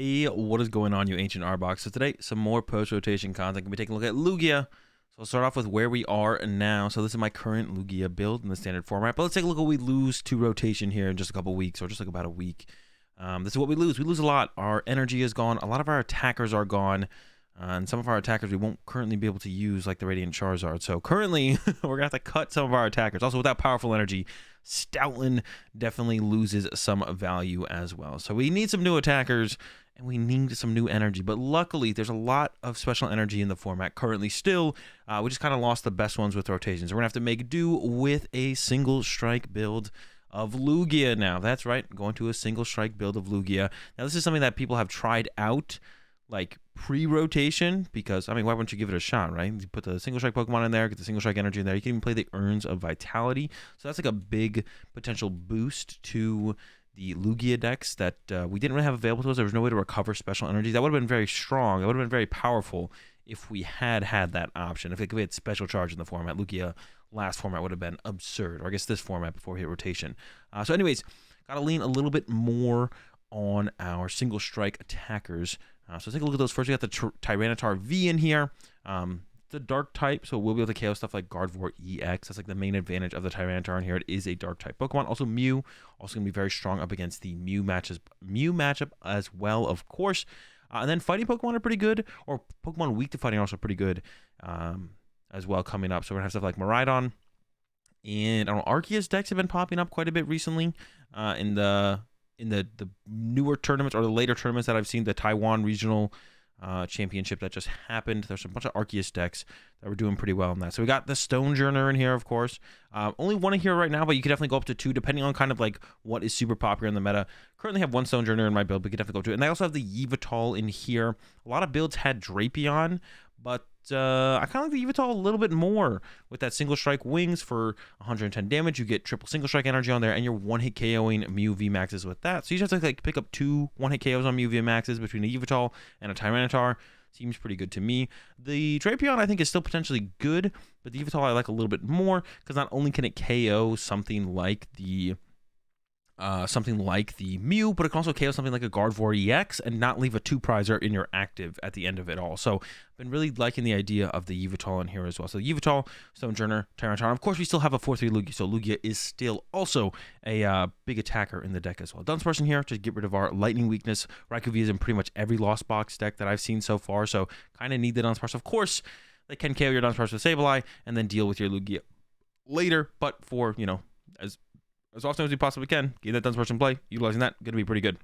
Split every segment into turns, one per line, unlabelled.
Hey, what is going on, you ancient Arbox? So today, some more post-rotation content. Gonna be taking a look at Lugia. So I'll start off with where we are now. So this is my current Lugia build in the standard format. But let's take a look at what we lose to rotation here in just a couple weeks, or just like about a week. This is what we lose. We lose a lot. Our energy is gone. A lot of our attackers are gone. And some of our attackers we won't currently be able to use, like the Radiant Charizard. So currently, we're going to have to cut some of our attackers. Also, without powerful energy, Stoutland definitely loses some value as well. So we need some new attackers, and we need some new energy. But luckily, there's a lot of special energy in the format currently still. We just kind of lost the best ones with rotations. We're going to have to make do with a single strike build of Lugia now. That's right, going to a single strike build of Lugia. Now, this is something that people have tried out, like pre-rotation, because I mean, why wouldn't you give it a shot, right? You put the single strike Pokemon in there, get the single strike energy in there. You can even play the Urns of Vitality, so that's like a big potential boost to the Lugia decks that we didn't really have available to us. There was no way to recover special energy. That would have been very strong. That would have been very powerful if we had that option. If we had special charge in the format. Lugia last format would have been absurd, or I guess this format before we hit rotation. So anyways, gotta lean a little bit more on our single strike attackers. So take a look at those first. We got the Tyranitar V in here. The dark type, so we'll be able to KO stuff like Gardevoir EX. That's like the main advantage of the Tyranitar in here. It is a dark type Pokemon. Also Mew, also gonna be very strong up against the Mew matchup as well, of course. And then fighting Pokemon are pretty good, or Pokemon weak to fighting are also pretty good as well coming up. So we're gonna have stuff like Miraidon, and I don't know, Arceus decks have been popping up quite a bit recently in the newer tournaments, or the later tournaments that I've seen. The Taiwan regional championship that just happened, there's a bunch of Arceus decks that were doing pretty well in that. So we got the Stonejourner in here, of course. Only one in here right now, but you could definitely go up to two depending on kind of like what is super popular in the meta. Currently have one Stonejourner in my build, but we could definitely go to it. And I also have the Yveltal in here. A lot of builds had Drapion, but I kind of like the Yveltal a little bit more with that single strike wings for 110 damage. You get triple single strike energy on there, and you're one-hit KOing Mew VMAXs with that. So you just have to like pick up two one-hit KOs on Mew VMAXs between a Yveltal and a Tyranitar. Seems pretty good to me. The Drapion I think is still potentially good, but the Yveltal I like a little bit more, because not only can it KO something like the Mew, but it can also KO something like a Gardevoir EX and not leave a two-prizer in your active at the end of it all. So I've been really liking the idea of the Yveltal in here as well. So Yveltal, Stonejourner, Tyranitar. Of course, we still have a 4-3 Lugia, so Lugia is still also a big attacker in the deck as well. Dunsparce in here to get rid of our lightning weakness. Raikou V is in pretty much every Lost Box deck that I've seen so far, so kind of need the Dunsparce. Of course, they can KO your Dunsparce with Sableye and then deal with your Lugia later, but for, you know, as often as we possibly can, get that Dunsparce in play, utilizing that, going to be pretty good.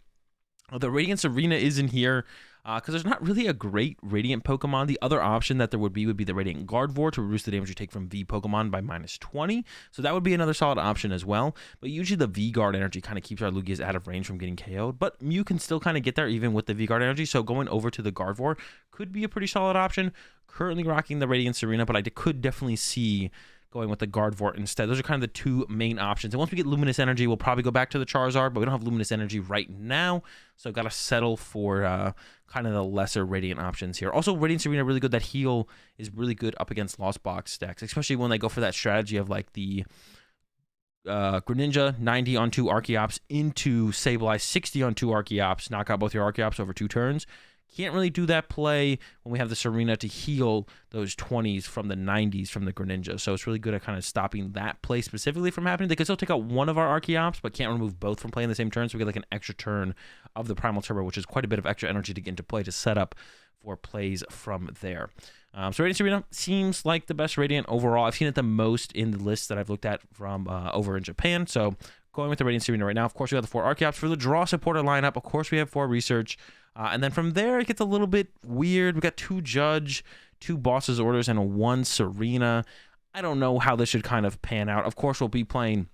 The Radiant Serena is in here because there's not really a great Radiant Pokemon. The other option that there would be the Radiant Gardevoir to reduce the damage you take from V Pokemon by -20. So that would be another solid option as well. But usually the V-Guard energy kind of keeps our Lugias out of range from getting KO'd. But Mew can still kind of get there even with the V-Guard energy. So going over to the Gardevoir could be a pretty solid option. Currently rocking the Radiant Serena, but I could definitely see going with the Gardevoir instead. Those are kind of the two main options. And once we get Luminous Energy, we'll probably go back to the Charizard, but we don't have Luminous Energy right now, so I've got to settle for kind of the lesser Radiant options here. Also, Radiant Serena really good. That heal is really good up against Lost Box decks, especially when they go for that strategy of like the Greninja 90 on 2 Archeops into Sableye 60 on 2 Archeops, knock out both your Archeops over 2 turns. Can't really do that play when we have the Serena to heal those 20s from the 90s from the Greninja. So it's really good at kind of stopping that play specifically from happening. They can still take out one of our Archeops, but can't remove both from playing the same turn. So we get like an extra turn of the Primal Turbo, which is quite a bit of extra energy to get into play to set up for plays from there. So Radiant Serena seems like the best Radiant overall. I've seen it the most in the list that I've looked at from over in Japan. So going with the Radiant Serena right now. Of course, we got the 4 Archeops for the draw supporter lineup. Of course, we have 4 Research. And then from there, it gets a little bit weird. We got 2 Judge, 2 Boss's Orders, and 1 Serena. I don't know how this should kind of pan out. Of course, we'll be playing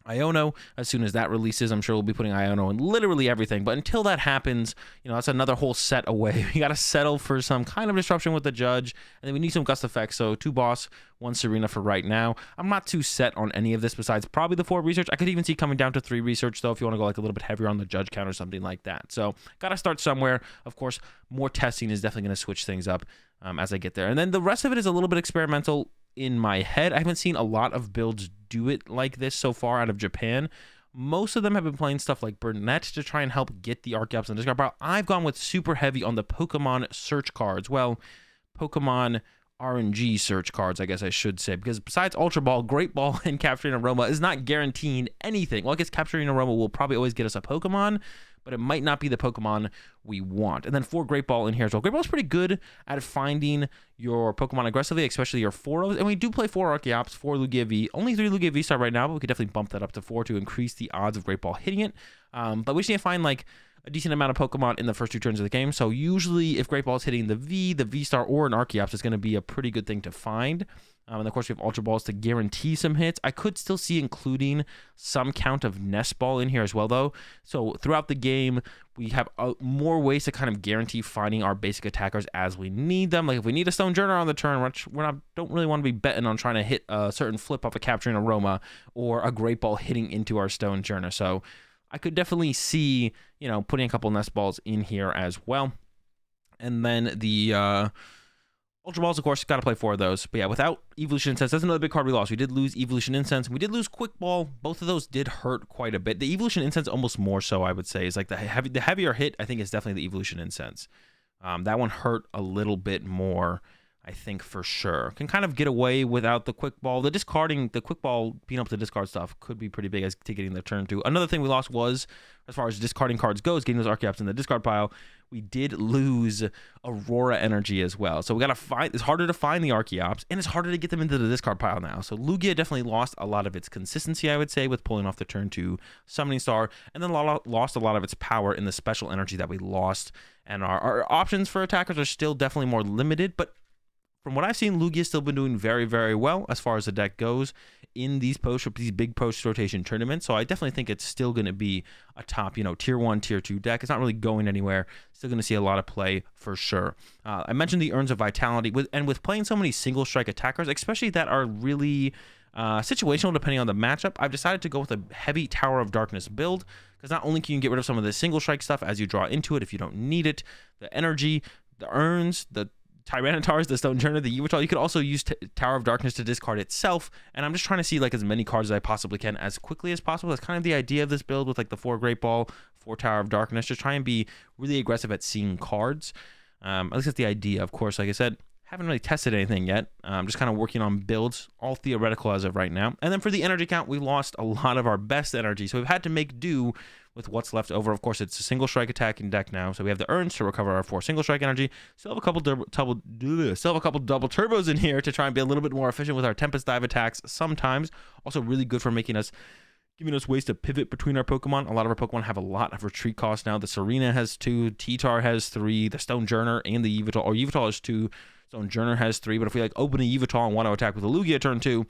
Iono as soon as that releases. I'm sure we'll be putting Iono in literally everything, but until that happens, you know, that's another whole set away. We got to settle for some kind of disruption with the Judge, and then we need some Gust effects. So 2 Boss, 1 Serena for right now. I'm not too set on any of this besides probably the 4 Research. I could even see coming down to 3 Research though if you want to go like a little bit heavier on the Judge count or something like that. So got to start somewhere. Of course, more testing is definitely going to switch things up as I get there, and then the rest of it is a little bit experimental in my head. I haven't seen a lot of builds do it like this so far out of Japan. Most of them have been playing stuff like Burnett to try and help get the Archeops in the discard pile. I've gone with super heavy on the Pokemon search cards. Well, Pokemon RNG search cards, I guess I should say, because besides Ultra Ball, Great Ball, and Capturing Aroma is not guaranteeing anything. Well, I guess Capturing Aroma will probably always get us a Pokemon, but it might not be the Pokemon we want. And then for Great Ball in here as well. Great Ball is pretty good at finding your Pokemon aggressively, especially your 4-Os. And we do play 4 Archeops, 4 Lugia V. Only 3 Lugia V-Star right now, but we could definitely bump that up to 4 to increase the odds of Great Ball hitting it. But we just need to find like a decent amount of Pokemon in the first 2 turns of the game. So usually if Great Ball is hitting the V-Star, or an Archeops, it's going to be a pretty good thing to find. And of course, we have Ultra Balls to guarantee some hits. I could still see including some count of Nest Ball in here as well, though. So throughout the game, we have more ways to kind of guarantee finding our basic attackers as we need them. Like if we need a Stonejourner on the turn, don't really want to be betting on trying to hit a certain flip off a Capturing Aroma or a Great Ball hitting into our Stonejourner. So I could definitely see, putting a couple Nest Balls in here as well. And then the Ultra Balls, of course, got to play 4 of those. But yeah, without Evolution Incense, that's another big card we lost. We did lose Evolution Incense. We did lose Quick Ball. Both of those did hurt quite a bit. The Evolution Incense almost more so, I would say, is like the heavier hit, I think, is definitely the Evolution Incense. That one hurt a little bit more, I think, for sure. Can kind of get away without the Quick Ball. The Quick Ball being up to discard stuff could be pretty big as to getting the turn 2. Another thing we lost was, as far as discarding cards goes, getting those Archeops in the discard pile, we did lose Aurora Energy as well. So we got to find, it's harder to find the Archeops, and it's harder to get them into the discard pile now. So Lugia definitely lost a lot of its consistency, I would say, with pulling off the turn 2 Summoning Star, and then lost a lot of its power in the special energy that we lost. And our options for attackers are still definitely more limited, but from what I've seen, Lugia's still been doing very, very well as far as the deck goes in these big post-rotation tournaments. So I definitely think it's still going to be a top, tier 1, tier 2 deck. It's not really going anywhere. Still going to see a lot of play for sure. I mentioned the Urns of Vitality. With playing so many single strike attackers, especially that are really situational depending on the matchup, I've decided to go with a heavy Tower of Darkness build, because not only can you get rid of some of the single strike stuff as you draw into it if you don't need it, the energy, the Urns, the Tyrannotars, the Stonejourner, the Yveltal. You could also use Tower of Darkness to discard itself, and I'm just trying to see like as many cards as I possibly can as quickly as possible. That's kind of the idea of this build with like the 4 Great Ball, 4 Tower of Darkness. Just try and be really aggressive at seeing cards. At least that's the idea. Of course, like I said, haven't really tested anything yet. Just kind of working on builds, all theoretical as of right now. And then for the energy count, we lost a lot of our best energy, so we've had to make do with what's left over. Of course, it's a single strike attacking deck now, so we have the Urns to recover our 4 single strike energy. Still have a couple double turbos in here to try and be a little bit more efficient with our Tempest Dive attacks sometimes. Also really good for giving us ways to pivot between our Pokemon. A lot of our Pokemon have a lot of retreat costs now. The Serena has 2, T-Tar has 3, the Stonejourner and the Yveltal, or Yveltal has 2, Stonejourner has 3. But if we like open a Yveltal and want to attack with a Lugia turn 2,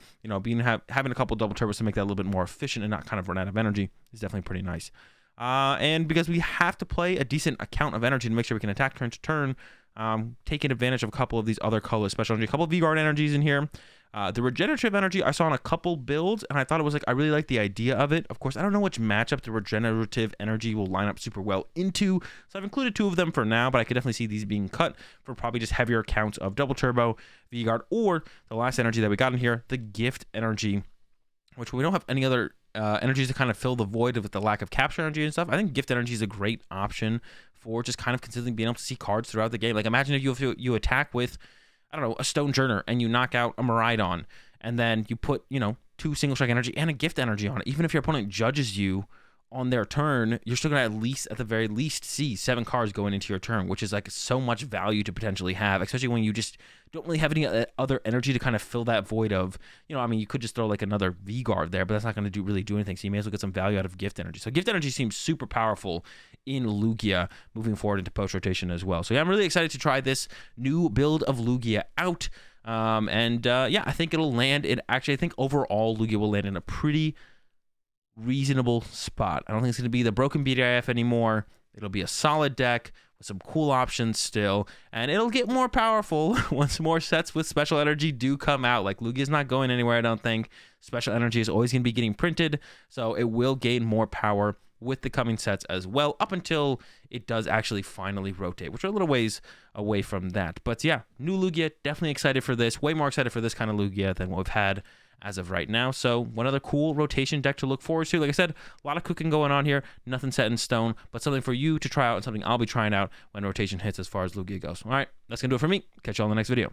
having a couple double turbos to make that a little bit more efficient and not kind of run out of energy is definitely pretty nice. And because we have to play a decent account of energy to make sure we can attack turn to turn, taking advantage of a couple of these other colorless special energy, a couple of V-Guard energies in here. The regenerative energy I saw in a couple builds, and I thought it was like, I really like the idea of it. Of course, I don't know which matchup the regenerative energy will line up super well into, so I've included 2 of them for now, but I could definitely see these being cut for probably just heavier counts of Double Turbo, V-Guard, or the last energy that we got in here, the gift energy, which we don't have any other energies to kind of fill the void with the lack of capture energy and stuff. I think gift energy is a great option for just kind of consistently being able to see cards throughout the game. Like imagine if you attack with, I don't know, a Stonejourner and you knock out a Miraidon, and then you put, 2 single strike energy and a gift energy on it. Even if your opponent judges you on their turn, you're still going to at the very least see 7 cards going into your turn, which is like so much value to potentially have, especially when you just don't really have any other energy to kind of fill that void of, you could just throw like another V-Guard there, but that's not going to really do anything. So you may as well get some value out of gift energy. So gift energy seems super powerful in Lugia moving forward into post rotation as well. So yeah, I'm really excited to try this new build of Lugia out. I think it'll land I think overall Lugia will land in a pretty reasonable spot. I don't think it's going to be the broken BDIF anymore. It'll be a solid deck with some cool options still, and it'll get more powerful once more sets with special energy do come out. Like Lugia's not going anywhere, I don't think. Special energy is always going to be getting printed, so it will gain more power with the coming sets as well, up until it does actually finally rotate, which are a little ways away from that. But yeah, new Lugia, definitely excited for this. Way more excited for this kind of Lugia than what we've had as of right now. So one other cool rotation deck to look forward to. Like I said, a lot of cooking going on here, nothing set in stone, but something for you to try out and something I'll be trying out when rotation hits as far as Lugia goes. All right, that's going to do it for me. Catch you all in the next video.